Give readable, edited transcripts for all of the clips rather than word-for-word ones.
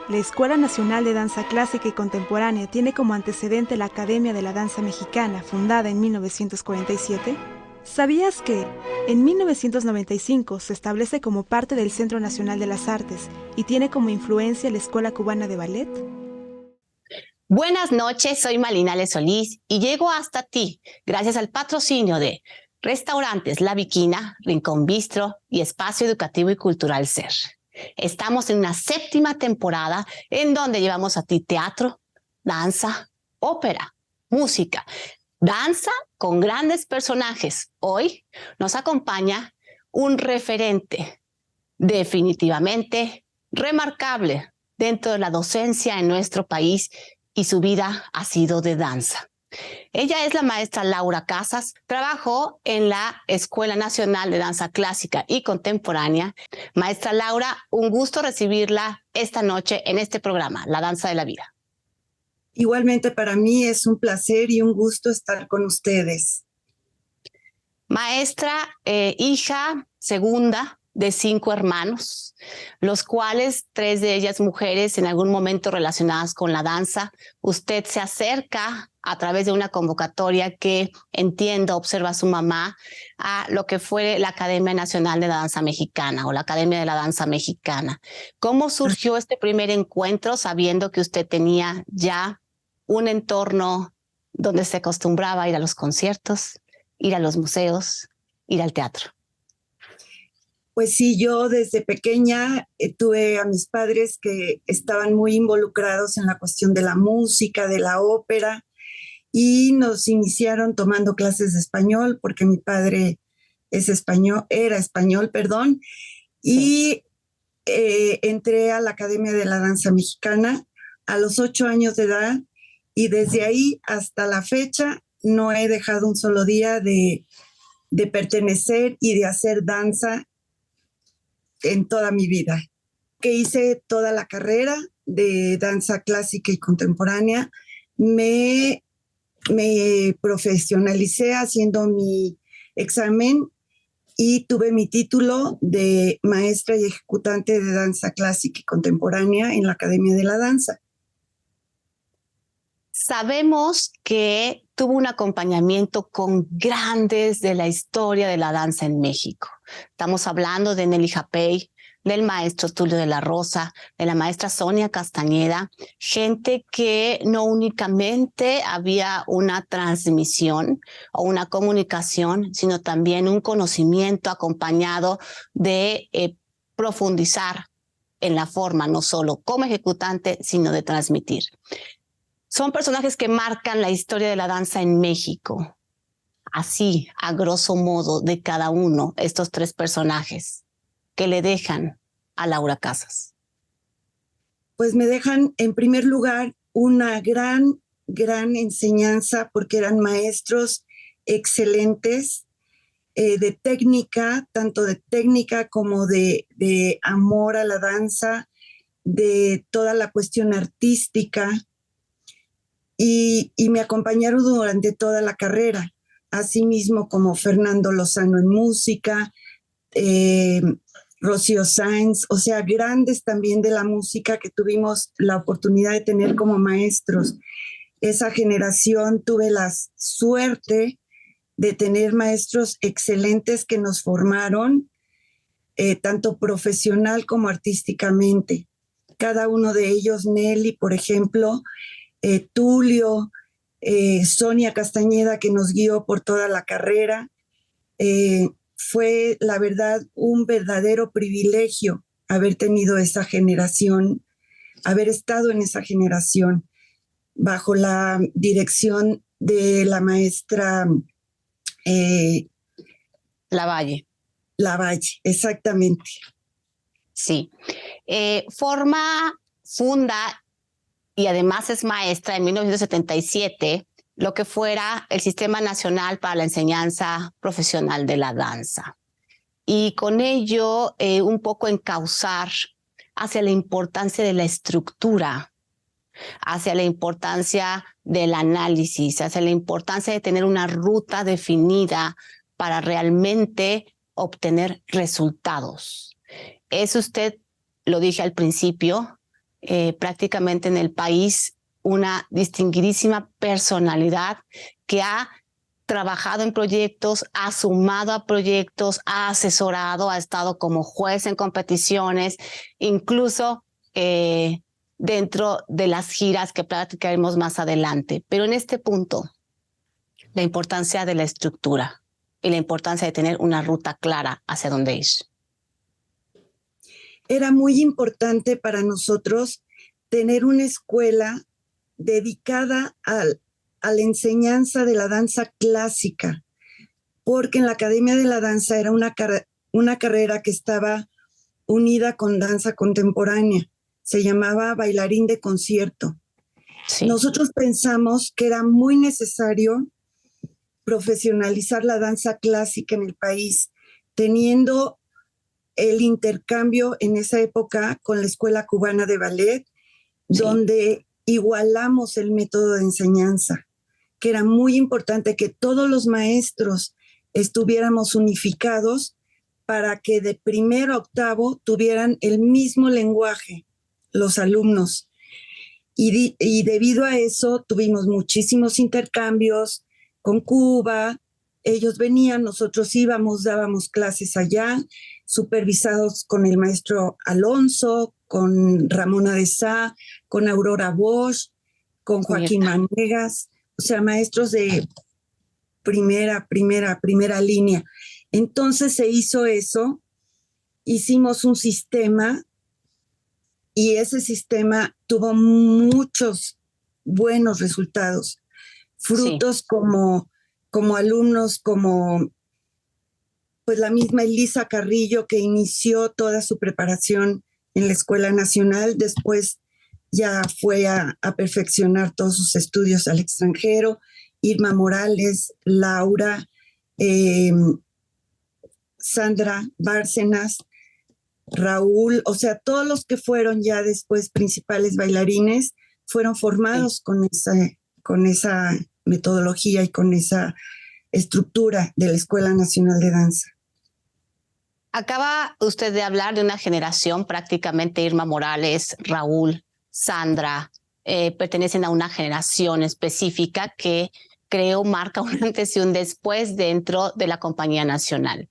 La Escuela Nacional de Danza Clásica y Contemporánea tiene como antecedente la Academia de la Danza Mexicana, fundada en 1947. ¿Sabías que, en 1995, se establece como parte del Centro Nacional de las Artes y tiene como influencia la Escuela Cubana de Ballet? Buenas noches, soy Malinale Solís y llego hasta ti gracias al patrocinio de Restaurantes La Viquina, Rincón Bistro y Espacio Educativo y Cultural SER. Estamos en una 7ª temporada en donde llevamos a ti teatro, danza, ópera, música, danza con grandes personajes. Hoy nos acompaña un referente definitivamente remarcable dentro de la docencia en nuestro país y su vida ha sido de danza. Ella es la maestra Laura Casas, trabajó en la Escuela Nacional de Danza Clásica y Contemporánea. Maestra Laura, un gusto recibirla esta noche en este programa, La Danza de la Vida. Igualmente para mí es un placer y un gusto estar con ustedes. Maestra, hija segunda de 5 hermanos, los cuales 3 de ellas mujeres en algún momento relacionadas con la danza. Usted se acerca a través de una convocatoria que entiendo observa a su mamá a lo que fue la Academia Nacional de la Danza Mexicana o la Academia de la Danza Mexicana. ¿Cómo surgió este primer encuentro sabiendo que usted tenía ya un entorno donde se acostumbraba a ir a los conciertos, ir a los museos, ir al teatro? Pues sí, yo desde pequeña tuve a mis padres que estaban muy involucrados en la cuestión de la música, de la ópera, y nos iniciaron tomando clases de español, porque mi padre era español, perdón, y entré a la Academia de la Danza Mexicana a los 8 años de edad, y desde ahí hasta la fecha no he dejado un solo día de pertenecer y de hacer danza en toda mi vida. Que hice toda la carrera de danza clásica y contemporánea, me profesionalicé haciendo mi examen y tuve mi título de maestra y ejecutante de danza clásica y contemporánea en la Academia de la Danza. Sabemos que tuvo un acompañamiento con grandes de la historia de la danza en México. Estamos hablando de Nelly Japey, del maestro Tulio de la Rosa, de la maestra Sonia Castañeda, gente que no únicamente había una transmisión o una comunicación, sino también un conocimiento acompañado de profundizar en la forma, no solo como ejecutante, sino de transmitir. Son personajes que marcan la historia de la danza en México. Así, a grosso modo, de cada uno, estos 3 personajes que le dejan a Laura Casas. Pues me dejan, en primer lugar, una gran enseñanza, porque eran maestros excelentes de técnica, tanto de técnica como de amor a la danza, de toda la cuestión artística. Y me acompañaron durante toda la carrera, asimismo como Fernando Lozano en música, Rocío Sáenz, o sea, grandes también de la música que tuvimos la oportunidad de tener como maestros. Esa generación tuve la suerte de tener maestros excelentes que nos formaron, tanto profesional como artísticamente. Cada uno de ellos, Nelly, por ejemplo, Tulio, Sonia Castañeda, que nos guió por toda la carrera. Fue, la verdad, un verdadero privilegio haber tenido esa generación, haber estado en esa generación, bajo la dirección de la maestra Lavalle. Lavalle, exactamente. Sí. Funda y además es maestra en 1977 lo que fuera el Sistema Nacional para la Enseñanza Profesional de la Danza. Y con ello un poco encauzar hacia la importancia de la estructura, hacia la importancia del análisis, hacia la importancia de tener una ruta definida para realmente obtener resultados. Es usted, lo dije al principio, prácticamente en el país una distinguidísima personalidad que ha trabajado en proyectos, ha sumado a proyectos, ha asesorado, ha estado como juez en competiciones, incluso dentro de las giras que platicaremos más adelante. Pero en este punto, la importancia de la estructura y la importancia de tener una ruta clara hacia dónde ir. Era muy importante para nosotros tener una escuela dedicada a la enseñanza de la danza clásica, porque en la Academia de la Danza era una carrera que estaba unida con danza contemporánea. Se llamaba bailarín de concierto. Sí. Nosotros pensamos que era muy necesario profesionalizar la danza clásica en el país, teniendo el intercambio en esa época con la Escuela Cubana de Ballet, sí, donde igualamos el método de enseñanza, que era muy importante que todos los maestros estuviéramos unificados para que de primero a octavo tuvieran el mismo lenguaje los alumnos. Y debido a eso tuvimos muchísimos intercambios con Cuba. Ellos venían, nosotros íbamos, dábamos clases allá, supervisados con el maestro Alonso, con Ramona de Sá, con Aurora Bosch, con Joaquín Manegas, o sea, maestros de primera línea. Entonces se hizo eso, hicimos un sistema y ese sistema tuvo muchos buenos resultados, frutos, sí, como alumnos, como pues la misma Elisa Carrillo, que inició toda su preparación en la Escuela Nacional, después ya fue a perfeccionar todos sus estudios al extranjero, Irma Morales, Laura, Sandra Bárcenas, Raúl, o sea, todos los que fueron ya después principales bailarines fueron formados, sí, con esa metodología y con esa estructura de la Escuela Nacional de Danza. Acaba usted de hablar de una generación, prácticamente Irma Morales, Raúl, Sandra, pertenecen a una generación específica que creo marca un antes y un después dentro de la Compañía Nacional.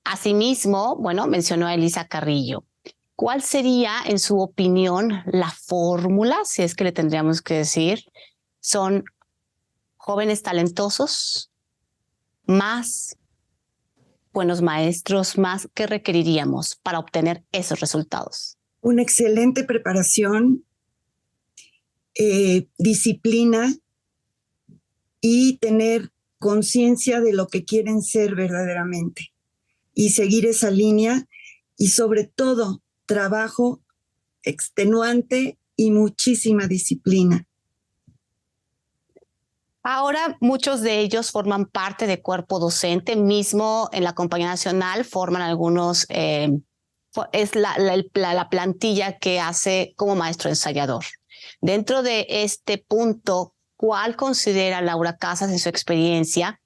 Asimismo, bueno, mencionó a Elisa Carrillo. ¿Cuál sería, en su opinión, la fórmula, si es que le tendríamos que decir? ¿Son jóvenes talentosos, más buenos maestros, más? ¿Qué requeriríamos para obtener esos resultados? Una excelente preparación, disciplina y tener conciencia de lo que quieren ser verdaderamente y seguir esa línea, y sobre todo trabajo extenuante y muchísima disciplina. Ahora muchos de ellos forman parte de cuerpo docente, mismo en la Compañía Nacional forman algunos, es la plantilla que hace como maestro ensayador. Dentro de este punto, ¿cuál considera Laura Casas en su experiencia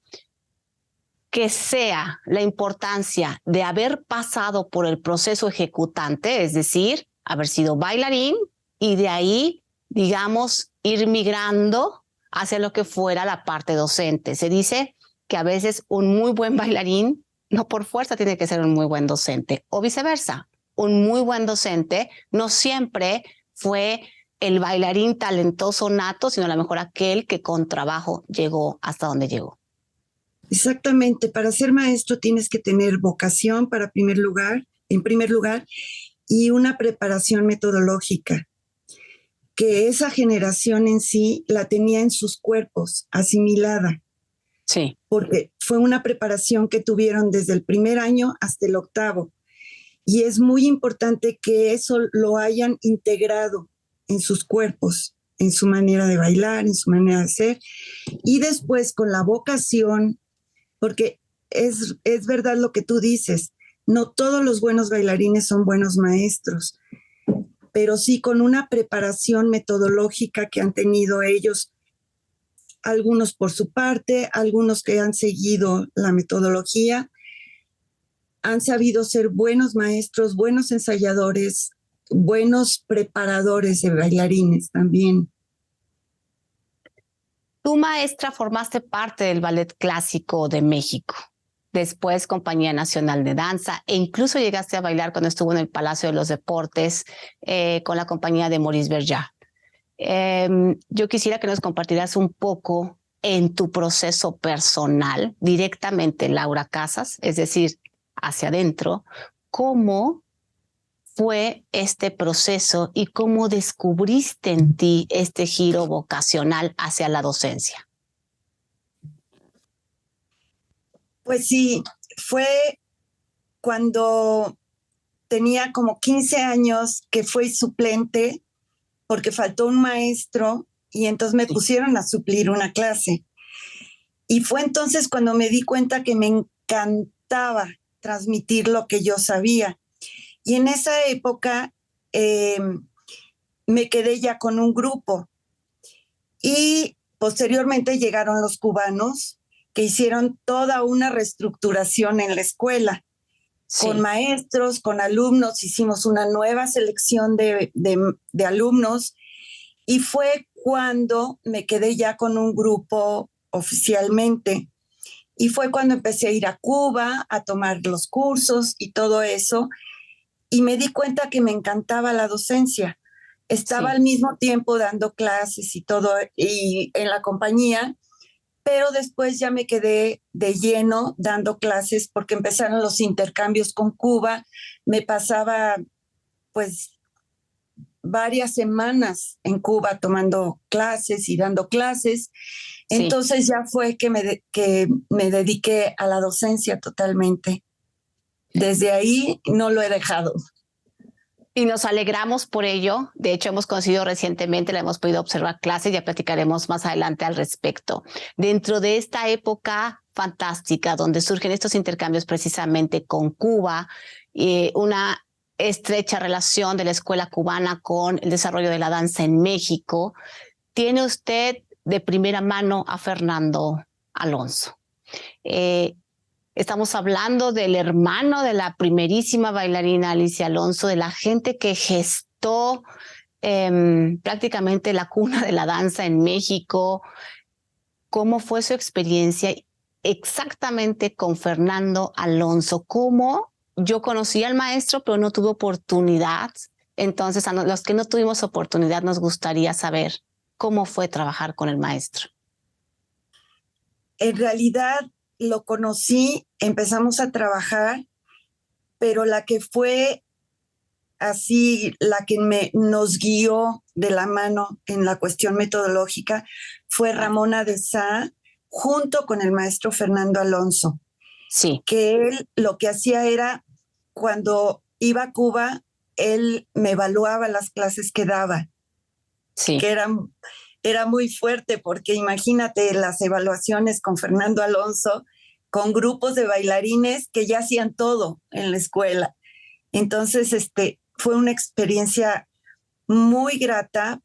que sea la importancia de haber pasado por el proceso ejecutante, es decir, haber sido bailarín y de ahí, digamos, ir migrando hacia lo que fuera la parte docente? Se dice que a veces un muy buen bailarín no por fuerza tiene que ser un muy buen docente, o viceversa. Un muy buen docente no siempre fue el bailarín talentoso nato, sino a lo mejor aquel que con trabajo llegó hasta donde llegó. Exactamente, para ser maestro tienes que tener vocación en primer lugar, y una preparación metodológica, que esa generación en sí la tenía en sus cuerpos, asimilada. Sí. Porque fue una preparación que tuvieron desde el primer año hasta el octavo. Y es muy importante que eso lo hayan integrado en sus cuerpos, en su manera de bailar, en su manera de ser. Y después con la vocación, porque es verdad lo que tú dices, no todos los buenos bailarines son buenos maestros, pero sí con una preparación metodológica que han tenido ellos, algunos por su parte, algunos que han seguido la metodología, han sabido ser buenos maestros, buenos ensayadores, buenos preparadores de bailarines también. Tu maestra formaste parte del Ballet Clásico de México, después Compañía Nacional de Danza, e incluso llegaste a bailar cuando estuvo en el Palacio de los Deportes con la compañía de Maurice Berja. Yo quisiera que nos compartieras un poco en tu proceso personal, directamente Laura Casas, es decir, hacia adentro, cómo fue este proceso y cómo descubriste en ti este giro vocacional hacia la docencia. Pues sí, fue cuando tenía como 15 años que fui suplente porque faltó un maestro y entonces me pusieron a suplir una clase. Y fue entonces cuando me di cuenta que me encantaba transmitir lo que yo sabía. Y en esa época me quedé ya con un grupo y posteriormente llegaron los cubanos que hicieron toda una reestructuración en la escuela. Sí. Con maestros, con alumnos, hicimos una nueva selección de alumnos y fue cuando me quedé ya con un grupo oficialmente. Y fue cuando empecé a ir a Cuba, a tomar los cursos y todo eso. Y me di cuenta que me encantaba la docencia. Estaba al mismo tiempo dando clases y todo, y en la compañía, pero después ya me quedé de lleno dando clases porque empezaron los intercambios con Cuba. Me pasaba pues varias semanas en Cuba tomando clases y dando clases. Sí. Entonces ya fue que me dediqué a la docencia totalmente. Desde ahí no lo he dejado. Y nos alegramos por ello. De hecho, hemos conocido recientemente, la hemos podido observar clases, ya platicaremos más adelante al respecto. Dentro de esta época fantástica, donde surgen estos intercambios precisamente con Cuba, una estrecha relación de la escuela cubana con el desarrollo de la danza en México, tiene usted de primera mano a Fernando Alonso. Estamos hablando del hermano de la primerísima bailarina Alicia Alonso, de la gente que gestó prácticamente la cuna de la danza en México. ¿Cómo fue su experiencia exactamente con Fernando Alonso? ¿Cómo? Yo conocí al maestro, pero no tuve oportunidad. Entonces, a los que no tuvimos oportunidad, nos gustaría saber cómo fue trabajar con el maestro. En realidad, lo conocí, empezamos a trabajar, pero la que fue así, la que nos guió de la mano en la cuestión metodológica fue Ramona de Sá, junto con el maestro Fernando Alonso. Sí. Que él lo que hacía era, cuando iba a Cuba, él me evaluaba las clases que daba. Sí. Que era muy fuerte, porque imagínate las evaluaciones con Fernando Alonso, con grupos de bailarines que ya hacían todo en la escuela. Entonces, fue una experiencia muy grata,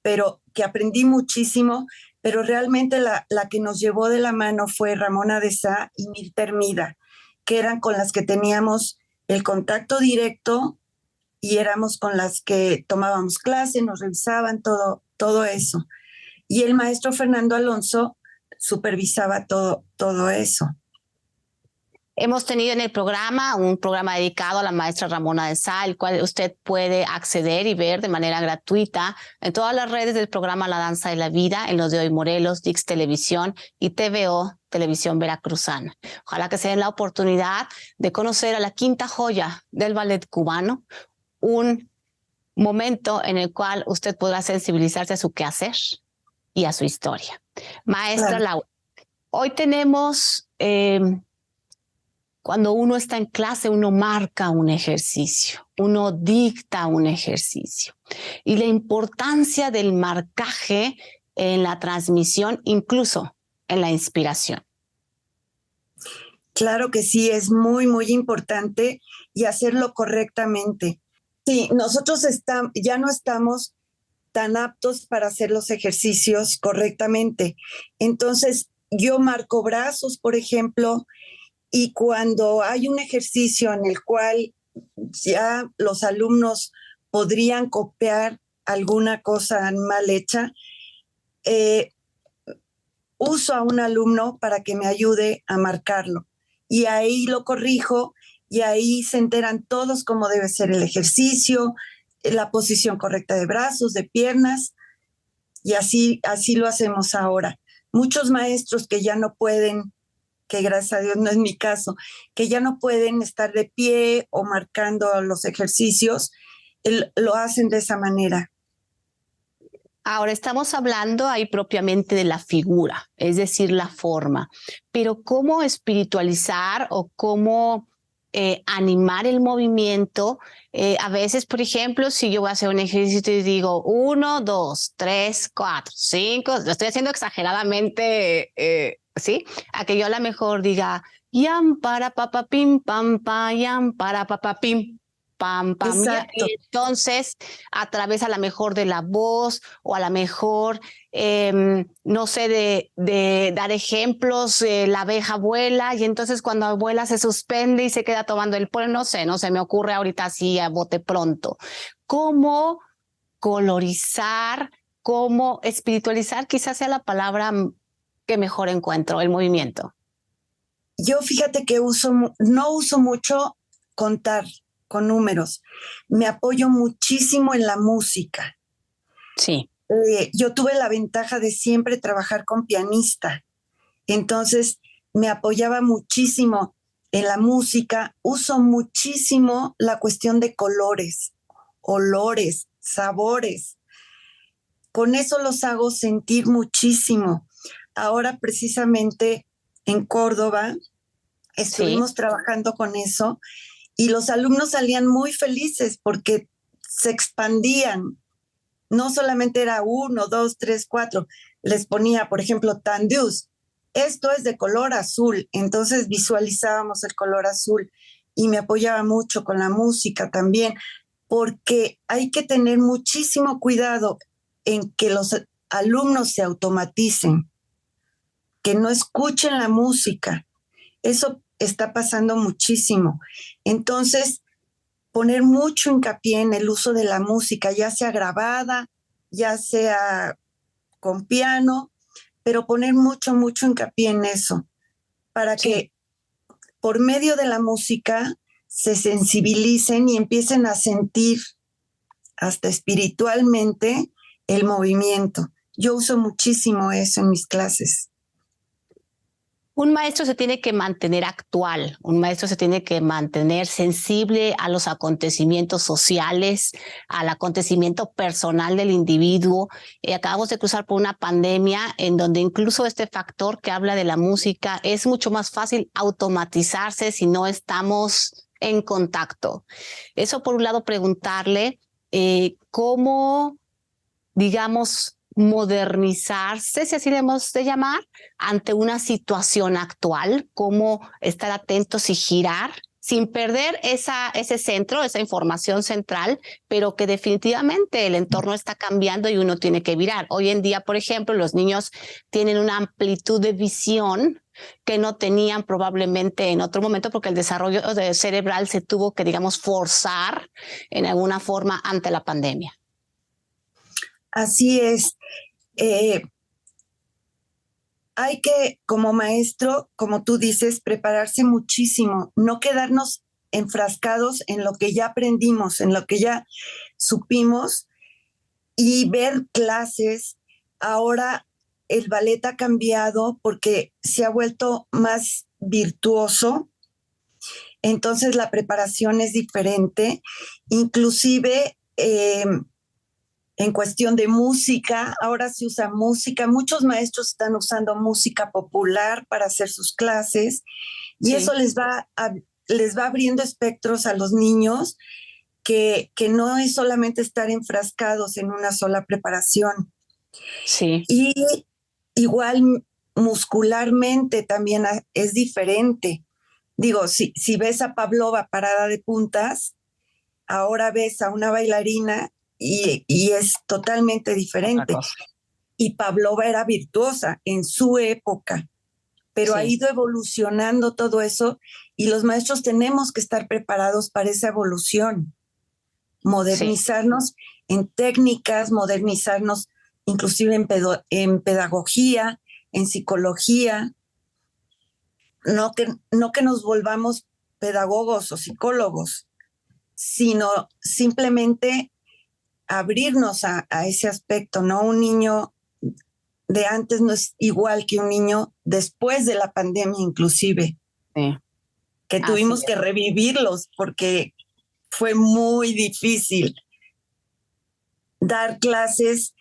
pero que aprendí muchísimo, pero realmente la que nos llevó de la mano fue Ramona de Sá y Mirta Hermida, que eran con las que teníamos el contacto directo y éramos con las que tomábamos clase, nos revisaban todo eso. Y el maestro Fernando Alonso supervisaba todo eso. Hemos tenido en el programa un programa dedicado a la maestra Ramona de Sá, el cual usted puede acceder y ver de manera gratuita en todas las redes del programa La Danza de la Vida, en los de Hoy Morelos, Dix Televisión y TVO, Televisión Veracruzana. Ojalá que se den la oportunidad de conocer a la quinta joya del ballet cubano, un momento en el cual usted podrá sensibilizarse a su quehacer y a su historia. Maestra Laura, hoy tenemos... cuando uno está en clase, uno marca un ejercicio, uno dicta un ejercicio. Y la importancia del marcaje en la transmisión, incluso en la inspiración. Claro que sí, es muy, muy importante y hacerlo correctamente. Sí, nosotros ya no estamos tan aptos para hacer los ejercicios correctamente. Entonces, yo marco brazos, por ejemplo, y cuando hay un ejercicio en el cual ya los alumnos podrían copiar alguna cosa mal hecha, uso a un alumno para que me ayude a marcarlo. Y ahí lo corrijo y ahí se enteran todos cómo debe ser el ejercicio, la posición correcta de brazos, de piernas, y así lo hacemos ahora. Muchos maestros que ya no pueden, que gracias a Dios no es mi caso, que ya no pueden estar de pie o marcando los ejercicios, lo hacen de esa manera. Ahora estamos hablando ahí propiamente de la figura, es decir, la forma, pero ¿cómo espiritualizar o cómo animar el movimiento? A veces, por ejemplo, si yo voy a hacer un ejercicio y digo 1, 2, 3, 4, 5, lo estoy haciendo exageradamente, ¿sí? A que yo a lo mejor diga yam para papapim, pam, pa, yam para papapim. Pam, pam, ya. Entonces, a través a lo mejor de la voz o a lo mejor, no sé, de dar ejemplos, la abeja vuela y entonces cuando vuela se suspende y se queda tomando el polen, no sé, me ocurre ahorita así a bote pronto. ¿Cómo colorizar, cómo espiritualizar? Quizás sea la palabra que mejor encuentro, el movimiento. Yo fíjate que no uso mucho contar con números. Me apoyo muchísimo en la música. Sí. Yo tuve la ventaja de siempre trabajar con pianista. Entonces me apoyaba muchísimo en la música. Uso muchísimo la cuestión de colores, olores, sabores. Con eso los hago sentir muchísimo. Ahora precisamente en Córdoba estuvimos trabajando con eso y los alumnos salían muy felices porque se expandían. No solamente era 1, 2, 3, 4. Les ponía, por ejemplo, Tandeus. Esto es de color azul. Entonces visualizábamos el color azul y me apoyaba mucho con la música también, porque hay que tener muchísimo cuidado en que los alumnos se automaticen, que no escuchen la música. Eso está pasando muchísimo. Entonces, poner mucho hincapié en el uso de la música, ya sea grabada, ya sea con piano, pero poner mucho hincapié en eso, para que por medio de la música se sensibilicen y empiecen a sentir hasta espiritualmente el movimiento. Yo uso muchísimo eso en mis clases. Un maestro se tiene que mantener actual, un maestro se tiene que mantener sensible a los acontecimientos sociales, al acontecimiento personal del individuo. Acabamos de cruzar por una pandemia en donde incluso este factor que habla de la música es mucho más fácil automatizarse si no estamos en contacto. Eso por un lado, preguntarle cómo, digamos, modernizarse, si así le hemos de llamar, ante una situación actual, cómo estar atentos y girar sin perder ese centro, esa información central, pero que definitivamente el entorno está cambiando y uno tiene que virar. Hoy en día, por ejemplo, los niños tienen una amplitud de visión que no tenían probablemente en otro momento porque el desarrollo cerebral se tuvo que, digamos, forzar en alguna forma ante la pandemia. Así es. Hay que, como maestro, como tú dices, prepararse muchísimo, no quedarnos enfrascados en lo que ya aprendimos, en lo que ya supimos y ver clases. Ahora el ballet ha cambiado porque se ha vuelto más virtuoso, entonces la preparación es diferente, inclusive en cuestión de música, ahora se usa música, muchos maestros están usando música popular para hacer sus clases y eso les va abriendo espectros a los niños que no es solamente estar enfrascados en una sola preparación. Sí. Y igual muscularmente también es diferente. Digo, si ves a Pavlova parada de puntas, ahora ves a una bailarina y es totalmente diferente. Y Pavlova era virtuosa en su época, pero ha ido evolucionando todo eso y los maestros tenemos que estar preparados para esa evolución. modernizarnos en técnicas, modernizarnos inclusive en pedagogía, en psicología, no que nos volvamos pedagogos o psicólogos, sino simplemente abrirnos a ese aspecto, ¿no? Un niño de antes no es igual que un niño después de la pandemia inclusive, que tuvimos que revivirlos porque fue muy difícil dar clases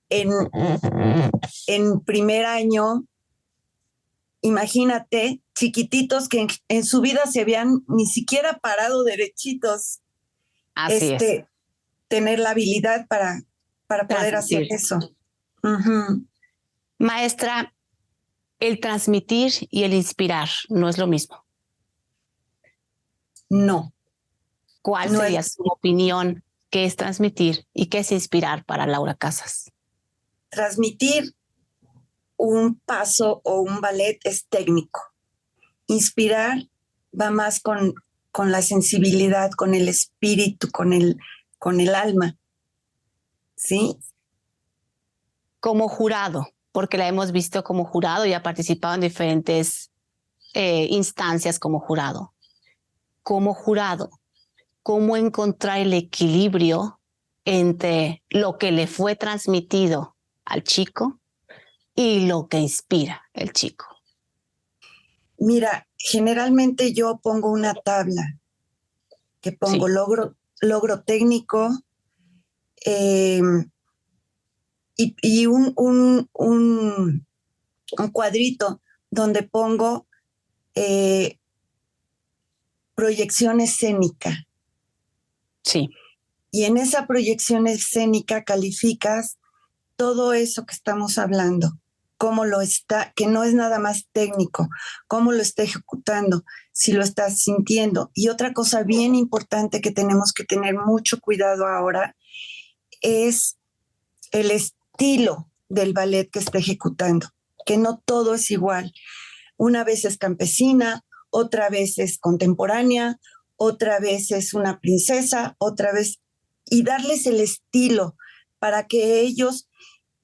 en primer año. Imagínate, chiquititos que en su vida se habían ni siquiera parado derechitos. Así es. Tener la habilidad para poder hacer eso. Maestra, el transmitir y el inspirar no es lo mismo. No. ¿Cuál sería su opinión? ¿Qué es transmitir y qué es inspirar para Laura Casas? Transmitir un paso o un ballet es técnico. Inspirar va más con la sensibilidad, con el espíritu, con el alma. ¿Sí? Como jurado, porque la hemos visto como jurado y ha participado en diferentes instancias como jurado. Como jurado, ¿cómo encontrar el equilibrio entre lo que le fue transmitido al chico y lo que inspira el chico? Mira, generalmente yo pongo una tabla que pongo logro técnico y un cuadrito donde pongo proyección escénica. Sí. Y en esa proyección escénica calificas todo eso que estamos hablando, cómo lo está, que no es nada más técnico, cómo lo está ejecutando, si lo estás sintiendo. Y otra cosa bien importante que tenemos que tener mucho cuidado ahora es el estilo del ballet que está ejecutando, que no todo es igual. Una vez es campesina, otra vez es contemporánea, otra vez es una princesa, otra vez, y darles el estilo para que ellos,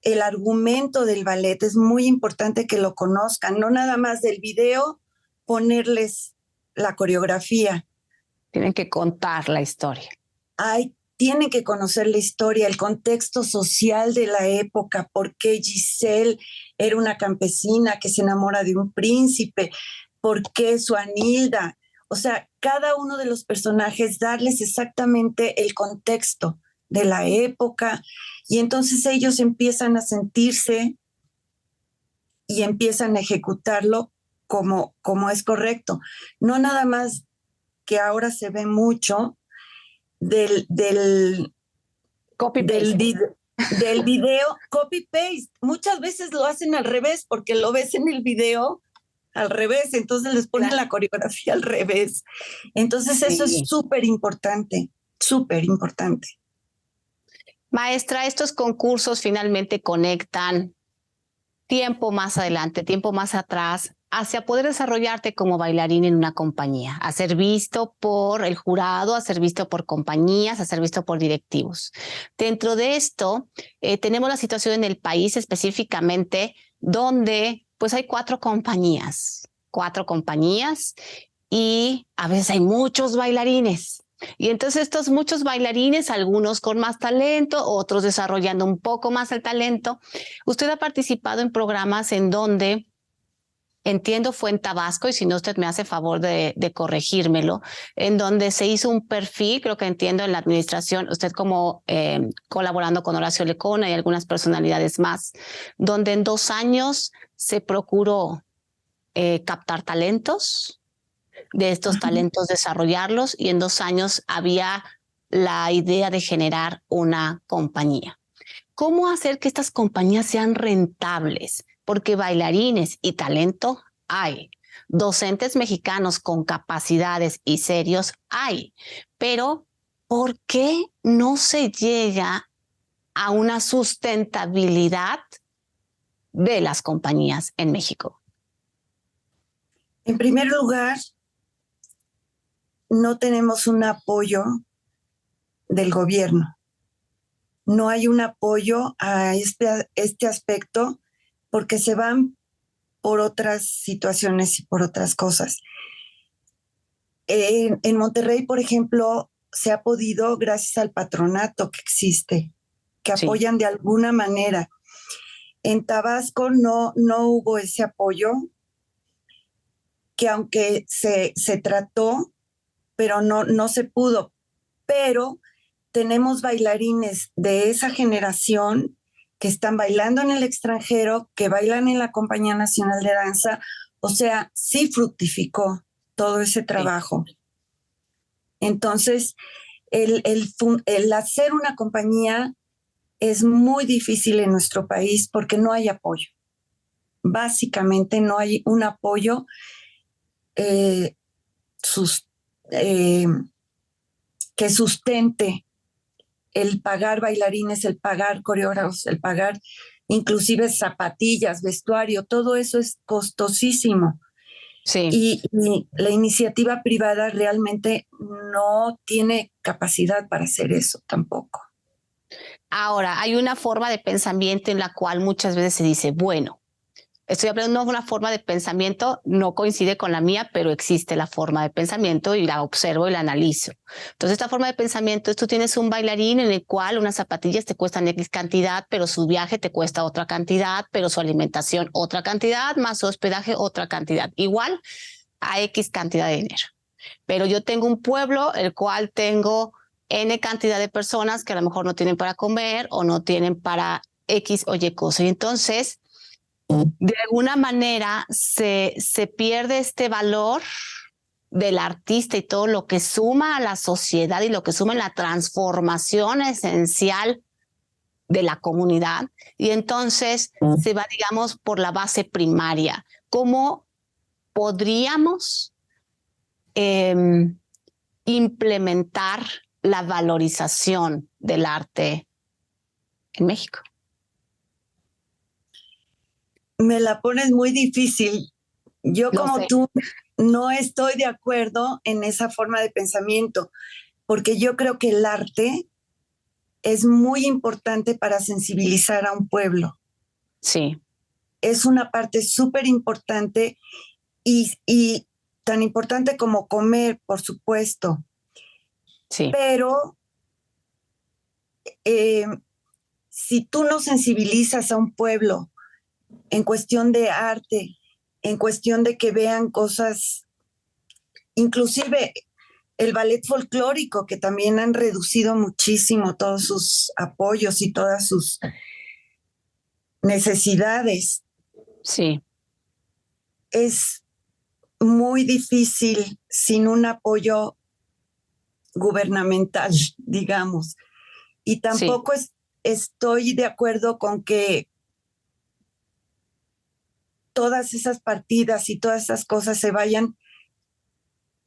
el argumento del ballet es muy importante que lo conozcan, no nada más del video, ponerles la coreografía. Tienen que contar la historia. Tienen que conocer la historia, el contexto social de la época, por qué Giselle era una campesina que se enamora de un príncipe, por qué Suanilda. O sea, cada uno de los personajes, darles exactamente el contexto de la época, y entonces ellos empiezan a sentirse y empiezan a ejecutarlo como es correcto. No nada más que ahora se ve mucho del video copy-paste. Muchas veces lo hacen al revés porque lo ves en el video al revés, entonces les ponen la coreografía al revés. Entonces eso es súper importante, súper importante. Maestra, estos concursos finalmente conectan tiempo más adelante, tiempo más atrás, hacia poder desarrollarte como bailarín en una compañía, a ser visto por el jurado, a ser visto por compañías, a ser visto por directivos. Dentro de esto, tenemos la situación en el país específicamente donde pues hay cuatro compañías y a veces hay muchos bailarines. Y entonces estos muchos bailarines, algunos con más talento, otros desarrollando un poco más el talento. Usted ha participado en programas en donde, entiendo fue en Tabasco, y si no usted me hace favor de corregírmelo, en donde se hizo un perfil, creo que entiendo en la administración, usted como colaborando con Horacio Lecona y algunas personalidades más, donde en 2 años se procuró captar talentos, de estos talentos desarrollarlos, y en 2 años había la idea de generar una compañía. ¿Cómo hacer que estas compañías sean rentables? Porque bailarines y talento hay. Docentes mexicanos con capacidades y serios hay. Pero ¿por qué no se llega a una sustentabilidad de las compañías en México? En primer lugar, no tenemos un apoyo del gobierno. No hay un apoyo a este aspecto porque se van por otras situaciones y por otras cosas. En Monterrey, por ejemplo, se ha podido gracias al patronato que existe, que Sí. apoyan de alguna manera. En Tabasco no hubo ese apoyo, que aunque se trató, pero no se pudo. Pero tenemos bailarines de esa generación que están bailando en el extranjero, que bailan en la Compañía Nacional de Danza. O sea, sí fructificó todo ese trabajo. Entonces, el hacer una compañía es muy difícil en nuestro país porque no hay apoyo. Básicamente no hay un apoyo que sustente el pagar bailarines, el pagar coreógrafos, el pagar inclusive zapatillas, vestuario, todo eso es costosísimo. Sí. Y la iniciativa privada realmente no tiene capacidad para hacer eso tampoco. Ahora, hay una forma de pensamiento en la cual muchas veces se dice, bueno, estoy hablando de una forma de pensamiento, no coincide con la mía, pero existe la forma de pensamiento y la observo y la analizo. Entonces, esta forma de pensamiento es: tú tienes un bailarín en el cual unas zapatillas te cuestan X cantidad, pero su viaje te cuesta otra cantidad, pero su alimentación otra cantidad, más su hospedaje otra cantidad, igual a X cantidad de dinero. Pero yo tengo un pueblo el cual tengo N cantidad de personas que a lo mejor no tienen para comer o no tienen para X o Y cosa. Y entonces, de alguna manera, se pierde este valor del artista y todo lo que suma a la sociedad y lo que suma en la transformación esencial de la comunidad. Y entonces se va, digamos, por la base primaria. ¿Cómo podríamos implementar la valorización del arte en México? Me la pones muy difícil. Yo, como tú, no estoy de acuerdo en esa forma de pensamiento, porque yo creo que el arte es muy importante para sensibilizar a un pueblo. Sí. Es una parte súper importante y tan importante como comer, por supuesto. Sí. Pero si tú no sensibilizas a un pueblo en cuestión de arte, en cuestión de que vean cosas, inclusive el ballet folclórico, que también han reducido muchísimo todos sus apoyos y todas sus necesidades. Sí. Es muy difícil sin un apoyo gubernamental, digamos. Y tampoco estoy de acuerdo con que todas esas partidas y todas esas cosas se vayan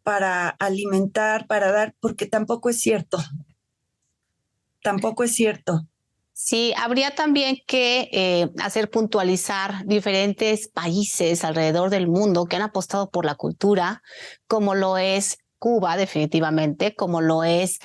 para alimentar, para dar, porque tampoco es cierto. Tampoco es cierto. Sí, habría también que hacer puntualizar diferentes países alrededor del mundo que han apostado por la cultura, como lo es Cuba, definitivamente, como lo es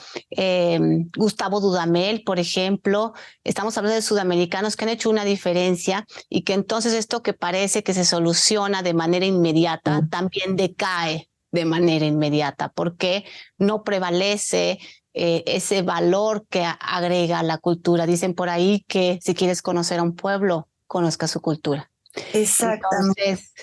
Gustavo Dudamel, por ejemplo. Estamos hablando de sudamericanos que han hecho una diferencia y que entonces esto que parece que se soluciona de manera inmediata también decae de manera inmediata, porque no prevalece ese valor que agrega la cultura. Dicen por ahí que si quieres conocer a un pueblo, conozca su cultura. Exactamente. Entonces,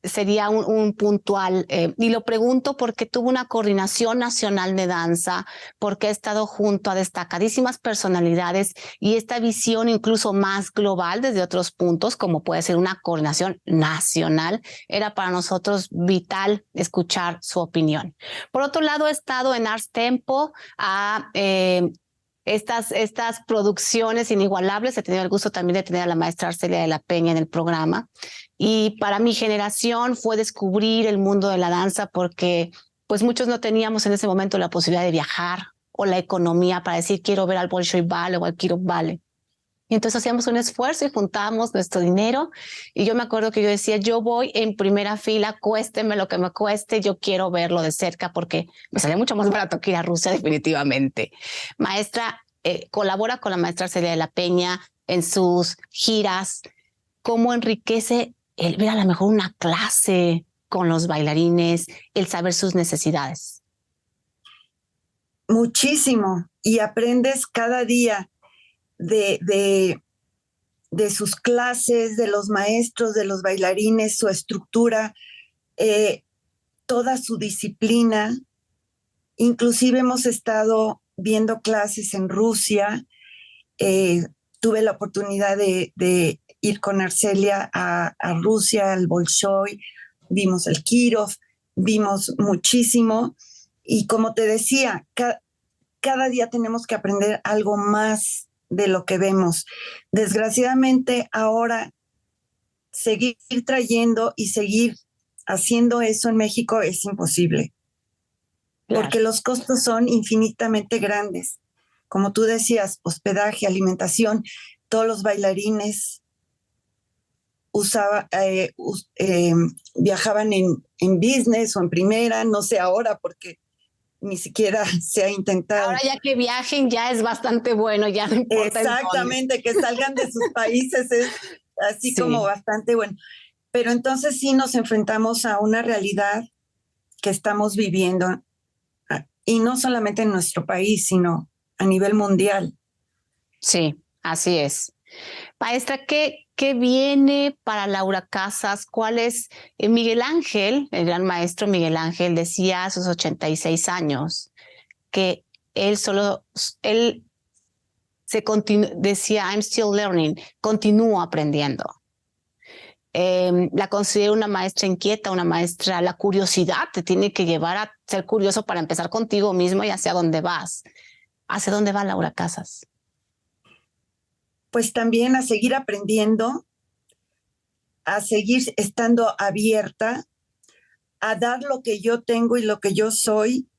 sería un puntual, y lo pregunto porque tuvo una coordinación nacional de danza, porque ha estado junto a destacadísimas personalidades y esta visión incluso más global desde otros puntos, como puede ser una coordinación nacional, era para nosotros vital escuchar su opinión. Por otro lado, he estado en Ars Tempo a estas producciones inigualables. He tenido el gusto también de tener a la maestra Arcelia de la Peña en el programa. Y para mi generación fue descubrir el mundo de la danza porque pues muchos no teníamos en ese momento la posibilidad de viajar o la economía para decir quiero ver al Bolshoi Ballet o al Kirov Ballet. Y entonces hacíamos un esfuerzo y juntábamos nuestro dinero. Y yo me acuerdo que yo decía, yo voy en primera fila, cuésteme lo que me cueste, yo quiero verlo de cerca porque me sale mucho más barato que ir a Rusia definitivamente. Maestra, colabora con la maestra Celia de la Peña en sus giras. ¿Cómo enriquece el ver a lo mejor una clase con los bailarines, el saber sus necesidades? Muchísimo. Y aprendes cada día de sus clases, de los maestros, de los bailarines, su estructura, toda su disciplina. Inclusive hemos estado viendo clases en Rusia. Tuve la oportunidad de ir con Arcelia a Rusia, al Bolshoi, vimos el Kirov, vimos muchísimo. Y como te decía, cada día tenemos que aprender algo más de lo que vemos. Desgraciadamente, ahora seguir trayendo y seguir haciendo eso en México es imposible, claro, porque los costos son infinitamente grandes. Como tú decías, hospedaje, alimentación, todos los bailarines viajaban en business o en primera, no sé ahora porque ni siquiera se ha intentado. Ahora ya que viajen ya es bastante bueno, ya no importa. Exactamente, que salgan de sus países es así, sí, como bastante bueno. Pero entonces sí nos enfrentamos a una realidad que estamos viviendo, y no solamente en nuestro país, sino a nivel mundial. Sí, así es. Maestra, ¿qué viene para Laura Casas? ¿Cuál es? Miguel Ángel, el gran maestro Miguel Ángel, decía a sus 86 años que él decía, I'm still learning, continúo aprendiendo. La considero una maestra inquieta, una maestra, la curiosidad te tiene que llevar a ser curioso para empezar contigo mismo y hacia dónde vas. ¿Hacia dónde va Laura Casas? Pues también a seguir aprendiendo, a seguir estando abierta, a dar lo que yo tengo y lo que yo soy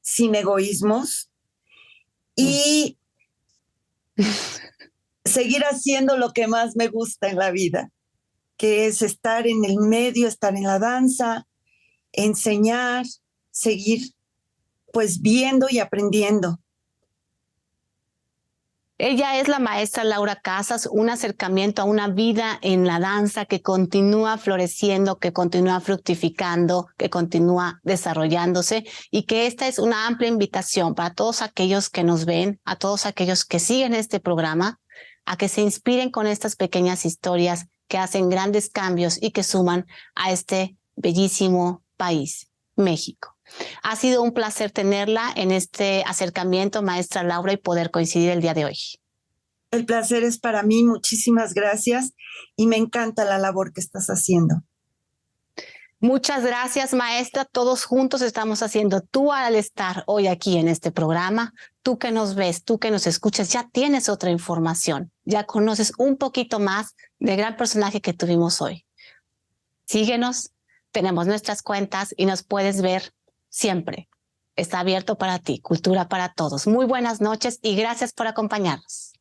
sin egoísmos y seguir haciendo lo que más me gusta en la vida, que es estar en el medio, estar en la danza, enseñar, seguir pues viendo y aprendiendo. Ella es la maestra Laura Casas, un acercamiento a una vida en la danza que continúa floreciendo, que continúa fructificando, que continúa desarrollándose y que esta es una amplia invitación para todos aquellos que nos ven, a todos aquellos que siguen este programa, a que se inspiren con estas pequeñas historias que hacen grandes cambios y que suman a este bellísimo país, México. Ha sido un placer tenerla en este acercamiento, maestra Laura, y poder coincidir el día de hoy. El placer es para mí, muchísimas gracias y me encanta la labor que estás haciendo. Muchas gracias, maestra. Todos juntos estamos haciendo. Tú al estar hoy aquí en este programa, tú que nos ves, tú que nos escuchas, ya tienes otra información, ya conoces un poquito más del gran personaje que tuvimos hoy. Síguenos, tenemos nuestras cuentas y nos puedes ver siempre. Está abierto para ti, Cultura para Todos. Muy buenas noches y gracias por acompañarnos.